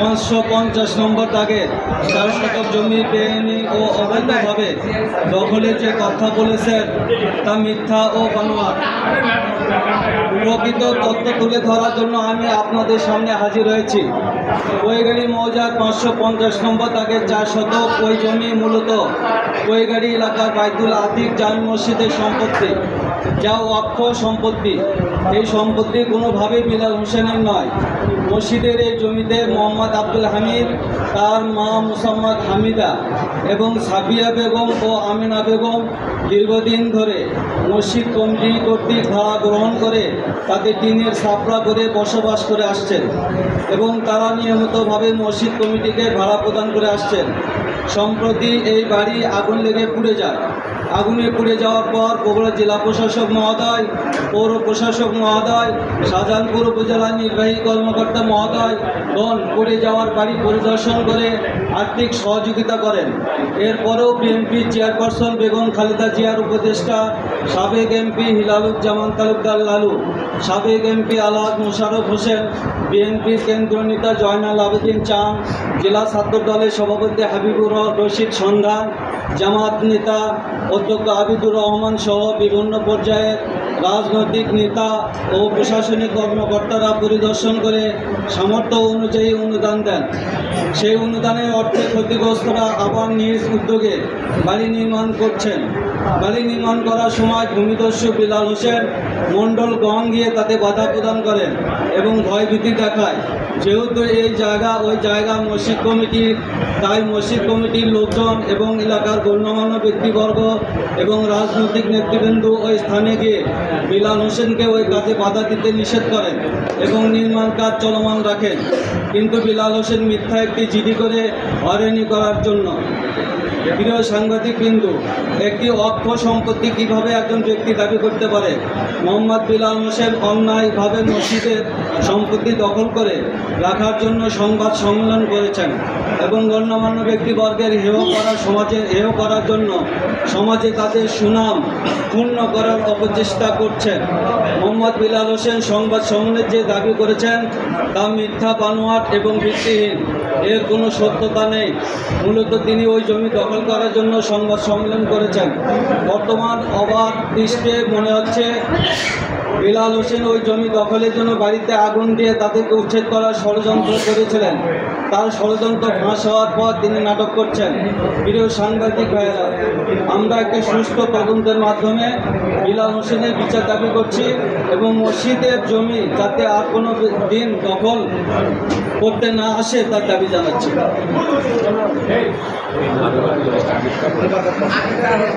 550 নম্বর দাগের 4 শতক জমি বেআইনি ও অবৈধভাবে দখলের যে কথা বলেছেন তা মিথ্যা ও বানোয়াট। প্রকৃত তথ্য তুলে ধরার জন্য আমি আপনাদের সামনে হাজির হয়েছি। কৈগাড়ি মৌজার 550 নম্বর দাগের 4 শতক ওই জমি মূলত কৈগাড়ি এলাকার বাইতুল আতিক জামে মসজিদের সম্পত্তি, যা ওয়াকফ সম্পত্তি। এই সম্পত্তি কোনোভাবেই বিলাল হোসেনের নয়। মসজিদের এই জমিতে মোহাম্মদ আব্দুল হামিদ, তার মা মুসাম্মদ হামিদা এবং সাফিয়া বেগম ও আমিনা বেগম দীর্ঘদিন ধরে মসজিদ কমিটি কর্তৃক ভাড়া গ্রহণ করে তাতে টিনের ছাপড়া করে বসবাস করে আসছেন এবং তারা নিয়মিতভাবে মসজিদ কমিটিকে ভাড়া প্রদান করে আসছেন। সম্প্রতি এই বাড়ি আগুন লেগে পুড়ে যায়। আগুনে পুড়ে যাওয়ার পর বগুড়া জেলা প্রশাসক মহোদয়, পৌর প্রশাসক মহোদয়, শাহজাহানপুর উপজেলা নির্বাহী কর্মকর্তা মহোদয় গণ পুড়ে যাওয়ার বাড়ি পরিদর্শন করে আর্থিক সহযোগিতা করেন। এরপরেও বিএনপি চেয়ারপারসন বেগম খালেদা জিয়ার উপদেষ্টা সাবেক এমপি হিলালুজ্জামান তালুকদার লালু, সাবেক এমপি আলহাজ মোশাররফ হোসেন, বিএনপির কেন্দ্রীয় নেতা জয়নাল আবেদিন চান, জেলা ছাত্র দলের সভাপতি হাবিবুর রশিদ সন্ধান, জামাত নেতা অধ্যক্ষ আবিদুর রহমান সহ বিভিন্ন পর্যায়ের রাজনৈতিক নেতা ও প্রশাসনিক কর্মকর্তারা পরিদর্শন করে সামর্থ্য অনুযায়ী অনুদান দেন। সেই অনুদানের অর্থে ক্ষতিগ্রস্তরা আবার নিজ উদ্যোগে বাড়ি নির্মাণ করছেন। বাড়ি নির্মাণ করার সময় ভূমিদস্যু বিলাল হোসেন মণ্ডল গং গিয়ে তাতে বাধা প্রদান করেন এবং ভয়ভীতি দেখায়। যেহেতু এই জায়গা ওই জায়গা মসজিদ কমিটির, তাই মসজিদ কমিটির লোকজন এবং এলাকার গণ্যমান্য ব্যক্তিবর্গ এবং রাজনৈতিক নেতৃবৃন্দ ওই স্থানে গিয়ে বিলাল হোসেনকে ওই কাজে বাধা দিতে নিষেধ করেন এবং নির্মাণ কাজ চলমান রাখেন। কিন্তু বিলাল হোসেন মিথ্যা একটি জিডি করে হয়রানি করার জন্য। প্রিয় সাংবাদিকবৃন্দ, একটি অক্ষ সম্পত্তি কিভাবে একজন ব্যক্তি দাবি করতে পারে? মোহাম্মদ বিলাল হোসেন অন্যায়ভাবে মসজিদের সম্পত্তি দখল করে রাখার জন্য সংবাদ সম্মেলন করেছেন এবং গণ্যমান্য ব্যক্তিবর্গের হেয় করার জন্য সমাজে তাদের সুনাম ক্ষুণ্ণ করার অপচেষ্টা করছেন। মোহাম্মদ বিলাল হোসেন সংবাদ সম্মেলনে যে দাবি করেছেন তা মিথ্যা, বানোয়াট এবং ভিত্তিহীন। এর কোনো সত্যতা নেই। মূলত তিনি ওই জমি দখল করার জন্য সংবাদ সম্মেলন করেছেন। বর্তমান অবাধ দৃষ্টে মনে হচ্ছে বিলাল হোসেন ওই জমি দখলের জন্য বাড়িতে আগুন দিয়ে তাদেরকে উচ্ছেদ করার ষড়যন্ত্র করেছিলেন। তার ষড়যন্ত্র ফাঁস হওয়ার পর তিনি নাটক করছেন। প্রিয় সাংবাদিক ভাইয়েরা, আমরা একটি সুষ্ঠু তদন্তের মাধ্যমে বিলাল হোসেনের বিচার দাবি করছি এবং মসজিদের জমি যাতে আর কোনো দিন দখল করতে না আসে তার দাবি জানাচ্ছি।